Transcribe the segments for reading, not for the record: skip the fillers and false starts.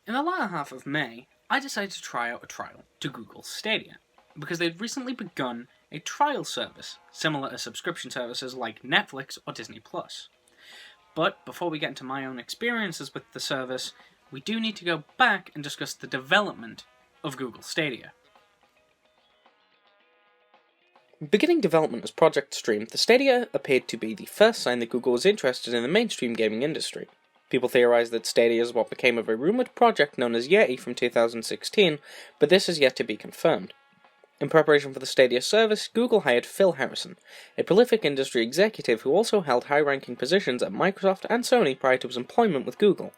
In the latter half of May, I decided to try out a trial to Google Stadia, because they'd recently begun a trial service, similar to subscription services like Netflix or Disney+. But before we get into my own experiences with the service, we do need to go back and discuss the development of Google Stadia. Beginning development as Project Stream, the Stadia appeared to be the first sign that Google was interested in the mainstream gaming industry. People theorized that Stadia is what became of a rumored project known as Yeti from 2016, but this is yet to be confirmed. In preparation for the Stadia service, Google hired Phil Harrison, a prolific industry executive who also held high-ranking positions at Microsoft and Sony prior to his employment with Google.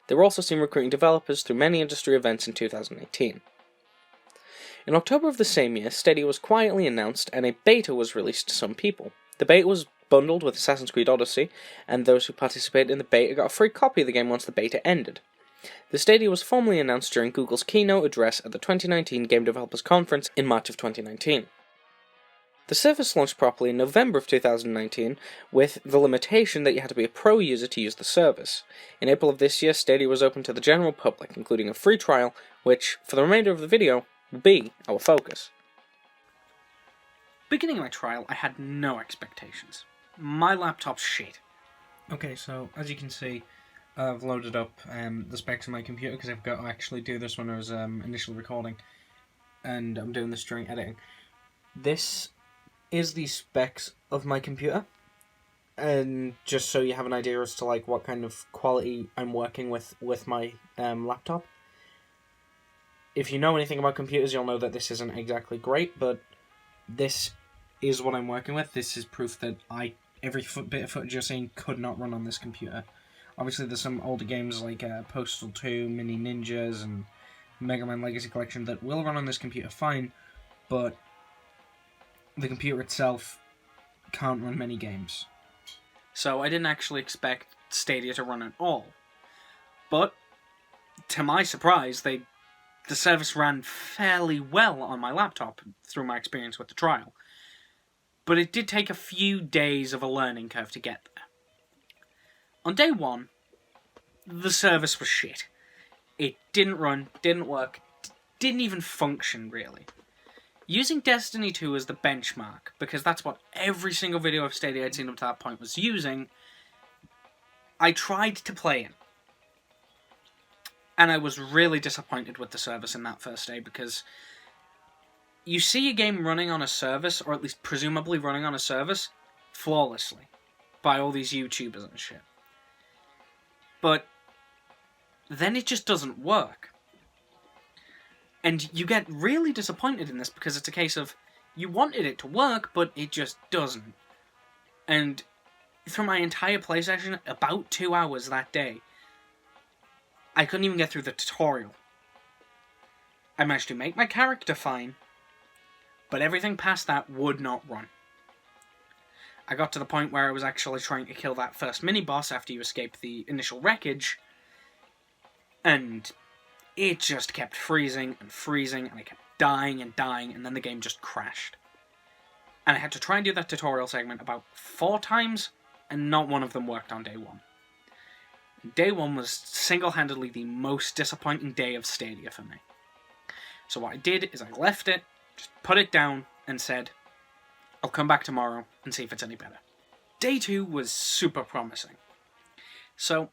They were also seen recruiting developers through many industry events in 2018. In October of the same year, Stadia was quietly announced and a beta was released to some people. The beta was bundled with Assassin's Creed Odyssey, and those who participated in the beta got a free copy of the game once the beta ended. The Stadia was formally announced during Google's keynote address at the 2019 Game Developers Conference in March of 2019. The service launched properly in November of 2019, with the limitation that you had to be a pro user to use the service. In April of this year, Stadia was open to the general public, including a free trial, which, for the remainder of the video, will be our focus. Beginning my trial, I had no expectations. My laptop's shit. Okay, so as you can see, I've loaded up the specs of my computer because I've got to actually do this when I was initially recording, and I'm doing this during editing. This is the specs of my computer, and just so you have an idea as to like what kind of quality I'm working with my laptop. If you know anything about computers, you'll know that this isn't exactly great, but this is what I'm working with. This is proof that every bit of footage you're seeing could not run on this computer. Obviously, there's some older games like Postal 2, Mini Ninjas, and Mega Man Legacy Collection that will run on this computer fine, but the computer itself can't run many games. So I didn't actually expect Stadia to run at all. But, to my surprise, the service ran fairly well on my laptop through my experience with the trial. But it did take a few days of a learning curve to get there. On day one, the service was shit. It didn't run, didn't work, didn't even function, really. Using Destiny 2 as the benchmark, because that's what every single video of Stadia I'd seen up to that point was using, I tried to play it. And I was really disappointed with the service in that first day, because you see a game running on a service, or at least presumably running on a service, flawlessly, by all these YouTubers and shit. But then it just doesn't work. And you get really disappointed in this, because it's a case of, you wanted it to work, but it just doesn't. And through my entire play session, about 2 hours that day, I couldn't even get through the tutorial. I managed to make my character fine, but everything past that would not run. I got to the point where I was actually trying to kill that first mini-boss after you escape the initial wreckage, and it just kept freezing, and I kept dying, and then the game just crashed. And I had to try and do that tutorial segment about 4 times, and not one of them worked on day one. Day one was single-handedly the most disappointing day of Stadia for me. So what I did is I left it, just put it down, and said, I'll come back tomorrow and see if it's any better. Day 2 was super promising. So,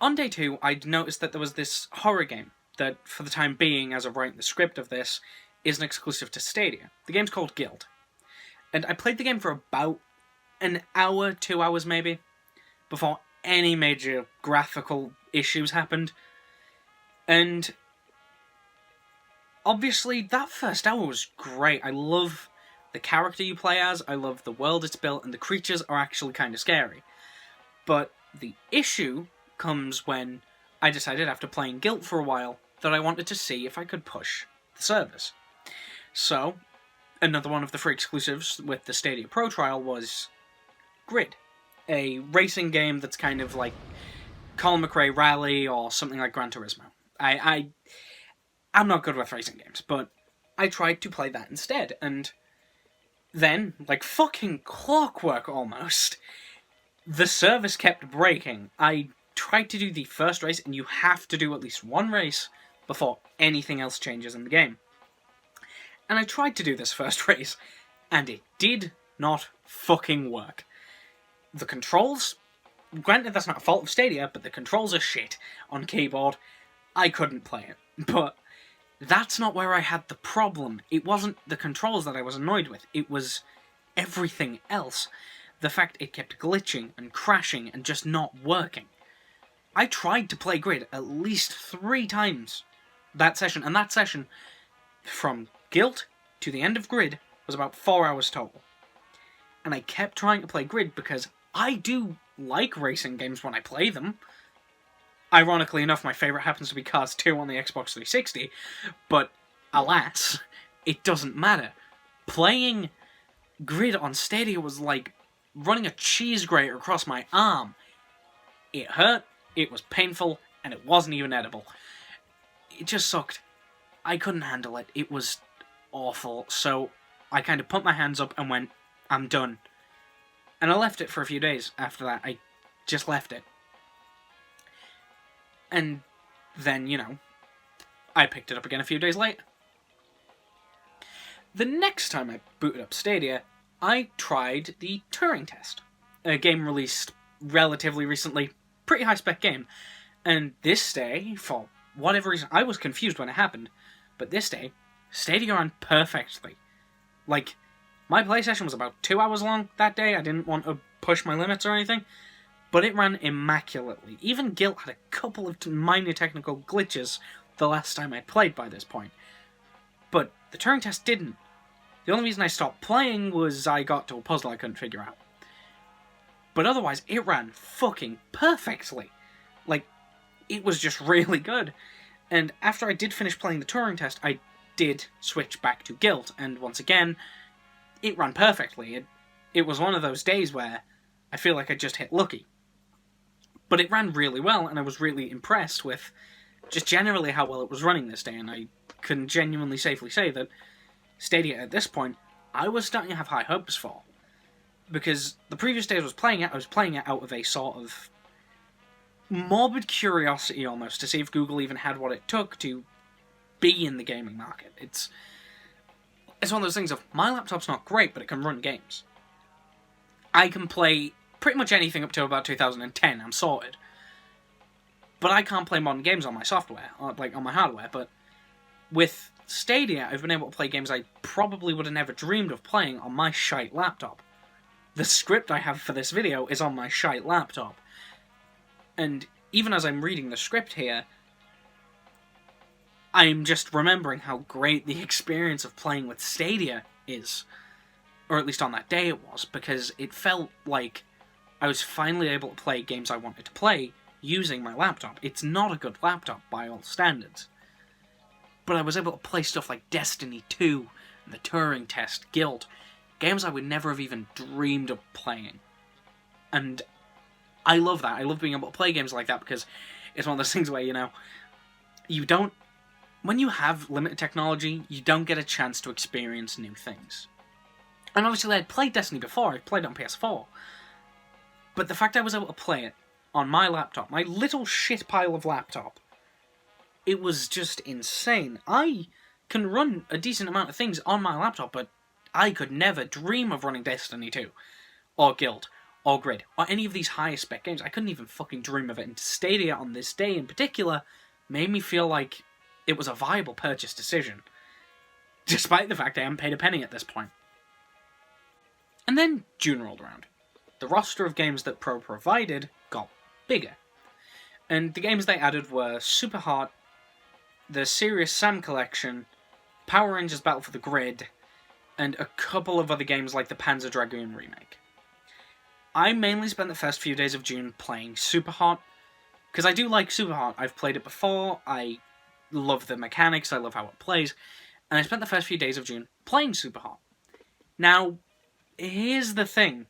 on day 2, I'd noticed that there was this horror game that, for the time being, as of writing the script of this, is an exclusive to Stadia. The game's called Guild. And I played the game for about an hour, 2 hours maybe, before any major graphical issues happened. And obviously, that first hour was great. I love the character you play as, I love the world it's built, and the creatures are actually kind of scary. But the issue comes when I decided after playing Guild for a while that I wanted to see if I could push the service. So, another one of the free exclusives with the Stadia Pro trial was Grid, a racing game that's kind of like Colin McRae Rally or something like Gran Turismo. I'm not good with racing games, but I tried to play that instead, and then, like fucking clockwork almost, the service kept breaking. I tried to do the first race, and you have to do at least one race before anything else changes in the game. And I tried to do this first race, and it did not fucking work. The controls, granted that's not a fault of Stadia, but the controls are shit on keyboard. I couldn't play it. But that's not where I had the problem. It wasn't the controls that I was annoyed with. It was everything else. The fact it kept glitching and crashing and just not working. I tried to play Grid at least 3 times that session, and that session, from Guilt to the end of Grid, was about 4 hours total. And I kept trying to play Grid because I do like racing games when I play them. Ironically enough, my favourite happens to be Cars 2 on the Xbox 360, but alas, it doesn't matter. Playing Grid on Stadia was like running a cheese grater across my arm. It hurt, it was painful, and it wasn't even edible. It just sucked. I couldn't handle it. It was awful. So I kind of put my hands up and went, I'm done. And I left it for a few days after that. I just left it. And then, you know, I picked it up again a few days later. The next time I booted up Stadia, I tried the Turing test. A game released relatively recently, pretty high-spec game. And this day, for whatever reason, I was confused when it happened, but this day, Stadia ran perfectly. Like, my play session was about 2 hours long that day. I didn't want to push my limits or anything, but it ran immaculately. Even Guilt had a couple of minor technical glitches the last time I played by this point. But the Turing test didn't. The only reason I stopped playing was I got to a puzzle I couldn't figure out. But otherwise, it ran fucking perfectly. Like, it was just really good. And after I did finish playing the Turing test, I did switch back to Guilt, and once again, it ran perfectly. It was one of those days where I feel like I just hit lucky. But it ran really well, and I was really impressed with just generally how well it was running this day, and I can genuinely safely say that Stadia at this point, I was starting to have high hopes for. Because the previous days I was playing it out of a sort of morbid curiosity almost, to see if Google even had what it took to be in the gaming market. It's one of those things of, my laptop's not great, but it can run games. I can play pretty much anything up to about 2010, I'm sorted. But I can't play modern games on my software, or like on my hardware, but with Stadia, I've been able to play games I probably would have never dreamed of playing on my shite laptop. The script I have for this video is on my shite laptop. And even as I'm reading the script here, I'm just remembering how great the experience of playing with Stadia is. Or at least on that day it was, because it felt like I was finally able to play games I wanted to play using my laptop. It's not a good laptop by all standards. But I was able to play stuff like Destiny 2, and the Turing Test, Guild, games I would never have even dreamed of playing. And I love that. I love being able to play games like that because it's one of those things where, you know, when you have limited technology, you don't get a chance to experience new things. And obviously I'd played Destiny before, I played it on PS4. But the fact I was able to play it on my laptop, my little shit pile of laptop, it was just insane. I can run a decent amount of things on my laptop, but I could never dream of running Destiny 2, or Guild, or Grid, or any of these higher spec games. I couldn't even fucking dream of it, and Stadia on this day in particular made me feel like it was a viable purchase decision, despite the fact I haven't paid a penny at this point. And then June rolled around. The roster of games that Pro provided got bigger, and the games they added were Super Hot, the Serious Sam Collection, Power Rangers Battle for the Grid, and a couple of other games like the Panzer Dragoon remake. I mainly spent the first few days of June playing Super Hot, because I do like Super Hot. I've played it before, I love the mechanics, I love how it plays, and I spent the first few days of June playing Super Hot. Now, here's the thing.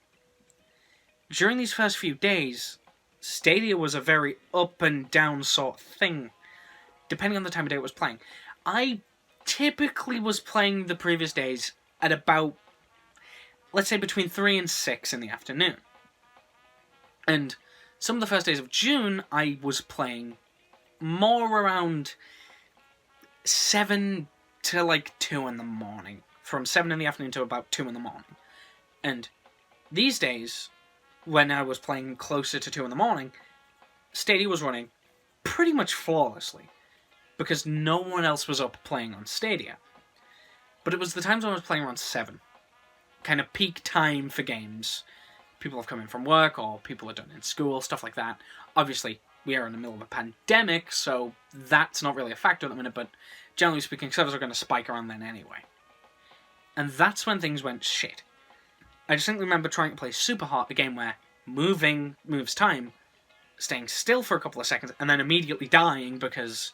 During these first few days, Stadia was a very up and down sort of thing, depending on the time of day it was playing. I typically was playing the previous days at about, let's say, between 3 and 6 in the afternoon. And some of the first days of June, I was playing more around 7 to like 2 in the morning. From 7 in the afternoon to about 2 in the morning. And these days, when I was playing closer to 2 in the morning, Stadia was running pretty much flawlessly. Because no one else was up playing on Stadia. But it was the times when I was playing around 7. Kind of peak time for games. People have come in from work, or people are done in school, stuff like that. Obviously, we are in the middle of a pandemic, so that's not really a factor at the minute, but generally speaking, servers are going to spike around then anyway. And that's when things went shit. I distinctly remember trying to play Super Hot, a game where moving moves time, staying still for a couple of seconds, and then immediately dying because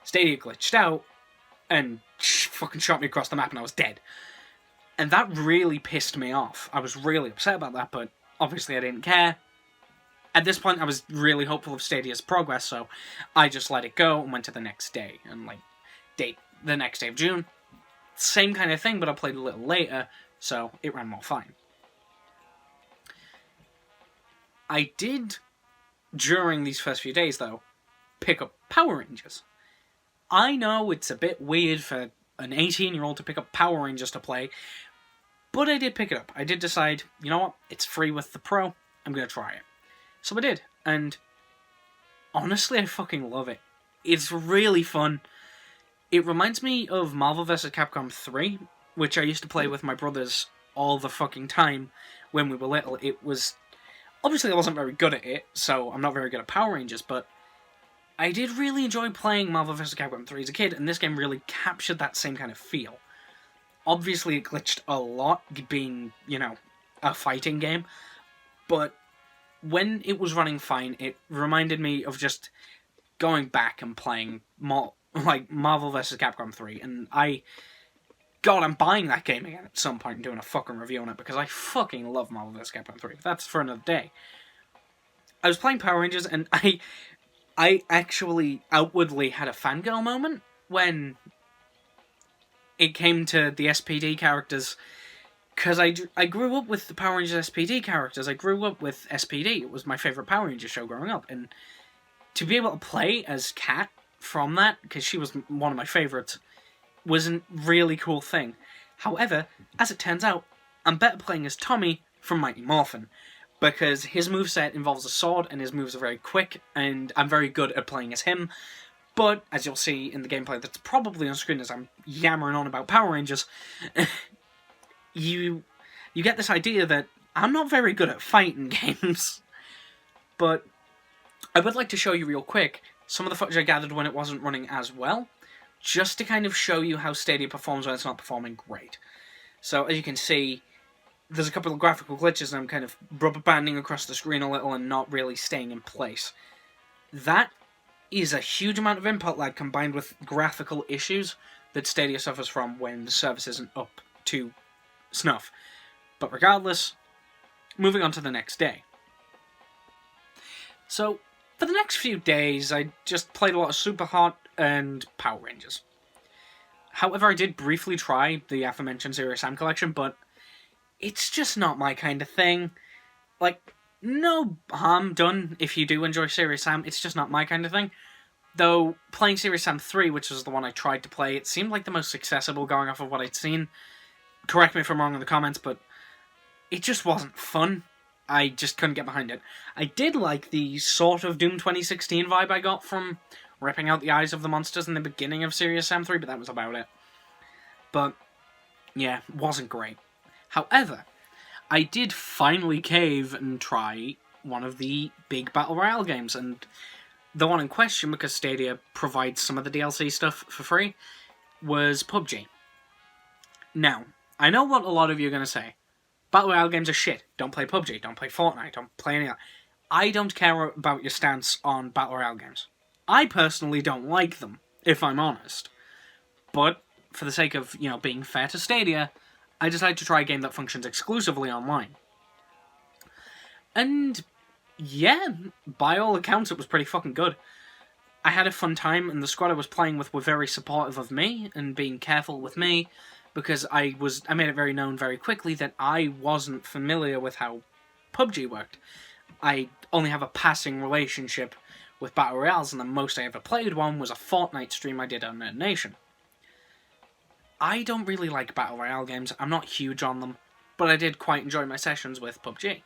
Stadia glitched out, and fucking shot me across the map and I was dead. And that really pissed me off. I was really upset about that, but obviously I didn't care. At this point, I was really hopeful of Stadia's progress, so I just let it go and went to the next day. And, the next day of June, same kind of thing, but I played a little later, so it ran more fine. I did, during these first few days, though, pick up Power Rangers. I know it's a bit weird for an 18-year-old to pick up Power Rangers to play, but I did pick it up. I did decide, you know what, it's free with the Pro, I'm going to try it. So I did, and honestly, I fucking love it. It's really fun. It reminds me of Marvel vs. Capcom 3, which I used to play with my brothers all the fucking time when we were little. It was... Obviously, I wasn't very good at it, so I'm not very good at Power Rangers, but I did really enjoy playing Marvel vs. Capcom 3 as a kid, and this game really captured that same kind of feel. Obviously, it glitched a lot, being, a fighting game, but when it was running fine, it reminded me of just going back and playing more, like Marvel vs. Capcom 3, and God, I'm buying that game again at some point and doing a fucking review on it, because I fucking love Marvel vs. Capcom 3. That's for another day. I was playing Power Rangers, and I actually outwardly had a fangirl moment when it came to the SPD characters, because I grew up with the Power Rangers SPD characters. I grew up with SPD. It was my favourite Power Rangers show growing up, and to be able to play as Kat from that, because she was one of my favourites, was a really cool thing. However, as it turns out, I'm better playing as Tommy from Mighty Morphin, because his moveset involves a sword, and his moves are very quick, and I'm very good at playing as him. But, as you'll see in the gameplay that's probably on screen as I'm yammering on about Power Rangers, you get this idea that I'm not very good at fighting games. But I would like to show you real quick some of the footage I gathered when it wasn't running as well, just to kind of show you how Stadia performs when it's not performing great. So, as you can see, there's a couple of graphical glitches, and I'm kind of rubber banding across the screen a little and not really staying in place. That is a huge amount of input lag combined with graphical issues that Stadia suffers from when the service isn't up to snuff. But regardless, moving on to the next day. So, for the next few days, I just played a lot of Super Hot and Power Rangers. However, I did briefly try the aforementioned Serious Sam collection, but it's just not my kind of thing. Like, no harm done if you do enjoy Serious Sam, it's just not my kind of thing. Though, playing Serious Sam 3, which was the one I tried to play, it seemed like the most accessible going off of what I'd seen. Correct me if I'm wrong in the comments, but it just wasn't fun. I just couldn't get behind it. I did like the sort of Doom 2016 vibe I got from ripping out the eyes of the monsters in the beginning of Serious Sam 3, but that was about it. But, yeah, wasn't great. However, I did finally cave and try one of the big Battle Royale games, and the one in question, because Stadia provides some of the DLC stuff for free, was PUBG. Now, I know what a lot of you are going to say. Battle Royale games are shit. Don't play PUBG. Don't play Fortnite. Don't play any of that. I don't care about your stance on Battle Royale games. I personally don't like them, if I'm honest. But, for the sake of, being fair to Stadia, I decided to try a game that functions exclusively online. And, yeah, by all accounts, it was pretty fucking good. I had a fun time, and the squad I was playing with were very supportive of me, and being careful with me, because I made it very known very quickly that I wasn't familiar with how PUBG worked. I only have a passing relationship with Battle Royales, and the most I ever played one was a Fortnite stream I did on Nerd Nation. I don't really like Battle Royale games, I'm not huge on them, but I did quite enjoy my sessions with PUBG.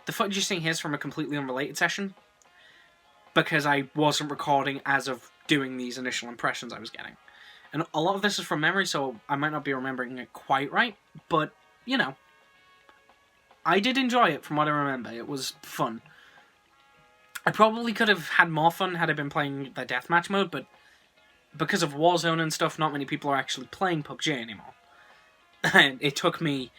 The footage you're seeing here is from a completely unrelated session, because I wasn't recording as of doing these initial impressions I was getting. And a lot of this is from memory, so I might not be remembering it quite right, but, you know, I did enjoy it from what I remember. It was fun. I probably could have had more fun had I been playing the deathmatch mode, but because of Warzone and stuff, not many people are actually playing PUBG anymore. And it took me,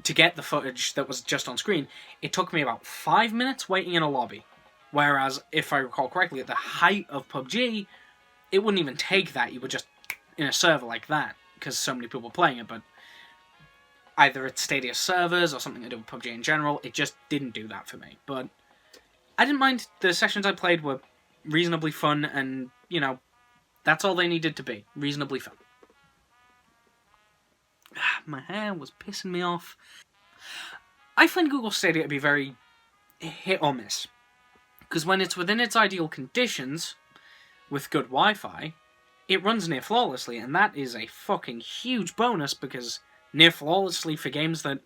to get the footage that was just on screen, it took me about 5 minutes waiting in a lobby. Whereas, if I recall correctly, at the height of PUBG, it wouldn't even take that. You were just in a server like that, because so many people were playing it, but either it's Stadia servers or something to do with PUBG in general, it just didn't do that for me. But I didn't mind. The sessions I played were reasonably fun, and, you know, that's all they needed to be. Reasonably fun. My hair was pissing me off. I find Google Stadia to be very hit or miss. Because when it's within its ideal conditions, with good Wi-Fi, it runs near flawlessly, and that is a fucking huge bonus, because near flawlessly for games that,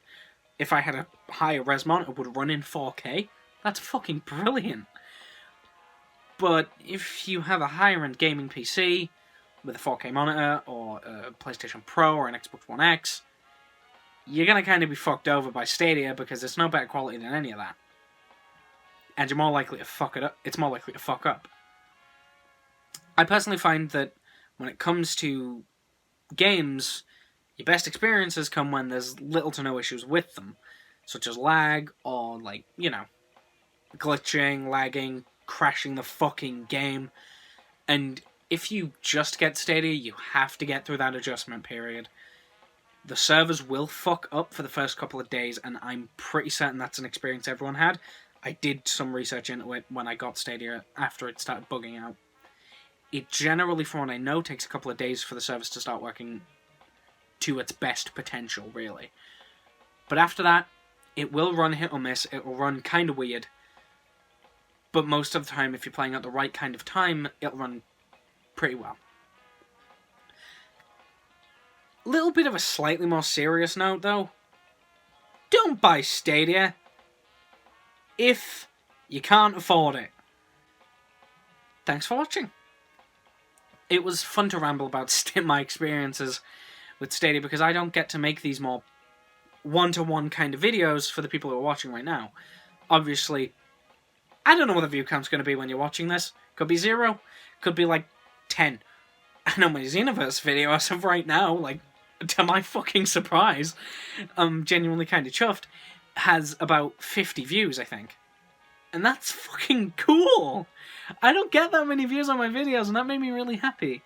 if I had a higher res monitor, would run in 4K, that's fucking brilliant. But if you have a higher end gaming PC with a 4K monitor, or a PlayStation Pro, or an Xbox One X, you're gonna kind of be fucked over by Stadia, because it's no better quality than any of that. And you're more likely to fuck it up. It's more likely to fuck up. I personally find that when it comes to games, your best experiences come when there's little to no issues with them, such as lag, or, like, you know, glitching, lagging, crashing the fucking game. And if you just get Stadia, you have to get through that adjustment period. The servers will fuck up for the first couple of days, and I'm pretty certain that's an experience everyone had. I did some research into it when I got Stadia after it started bugging out. It generally, from what I know, takes a couple of days for the service to start working to its best potential, really. But after that, it will run hit or miss, it will run kind of weird. But most of the time, if you're playing at the right kind of time, it'll run pretty well. Little bit of a slightly more serious note, though. Don't buy Stadia if you can't afford it. Thanks for watching. It was fun to ramble about my experiences with Stadia, because I don't get to make these more one-to-one kind of videos for the people who are watching right now. Obviously, I don't know what the view count's going to be when you're watching this. Could be 0, could be like 10. I know my Xenoverse video as of right now, like, to my fucking surprise, I'm genuinely kind of chuffed, has about 50 views, I think. And that's fucking cool! I don't get that many views on my videos, and that made me really happy.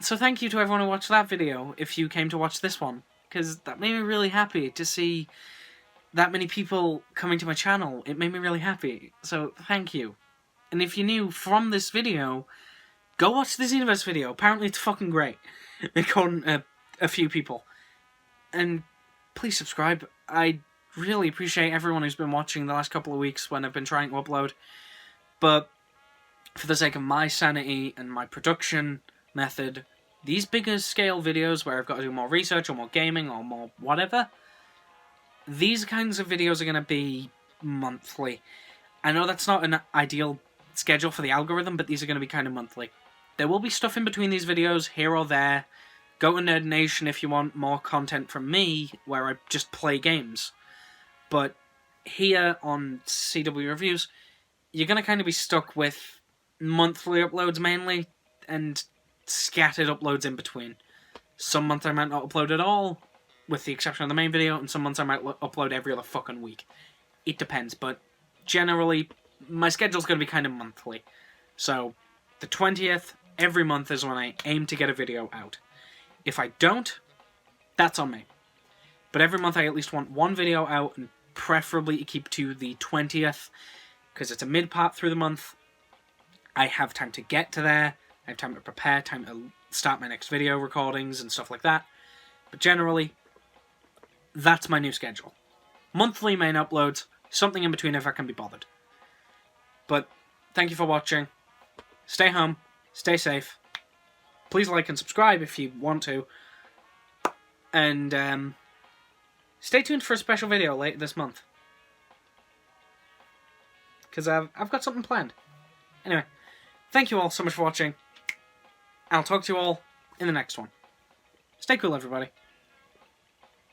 So thank you to everyone who watched that video, if you came to watch this one, because that made me really happy to see that many people coming to my channel. It made me really happy, so thank you. And if you're new from this video, go watch the Xenoverse video. Apparently it's fucking great, according to a few people. And please subscribe. I really appreciate everyone who's been watching the last couple of weeks when I've been trying to upload. But for the sake of my sanity and my production method, these bigger scale videos where I've got to do more research or more gaming or more whatever, these kinds of videos are going to be monthly. I know that's not an ideal schedule for the algorithm, but these are going to be kind of monthly. There will be stuff in between these videos, here or there. Go to Nerd Nation if you want more content from me, where I just play games. But here on CW Reviews, you're going to kind of be stuck with monthly uploads mainly, and scattered uploads in between. Some months I might not upload at all, with the exception of the main video, and some months I might upload every other fucking week. It depends, but generally, my schedule's going to be kind of monthly. So, the 20th, every month is when I aim to get a video out. If I don't, that's on me. But every month I at least want one video out, and preferably to keep to the 20th, because it's a mid-part through the month. I have time to get to there, I have time to prepare, time to start my next video recordings and stuff like that. But generally, that's my new schedule. Monthly main uploads, something in between if I can be bothered. But thank you for watching. Stay home. Stay safe. Please like and subscribe if you want to. And stay tuned for a special video later this month. Because I've got something planned. Anyway, thank you all so much for watching. I'll talk to you all in the next one. Stay cool, everybody.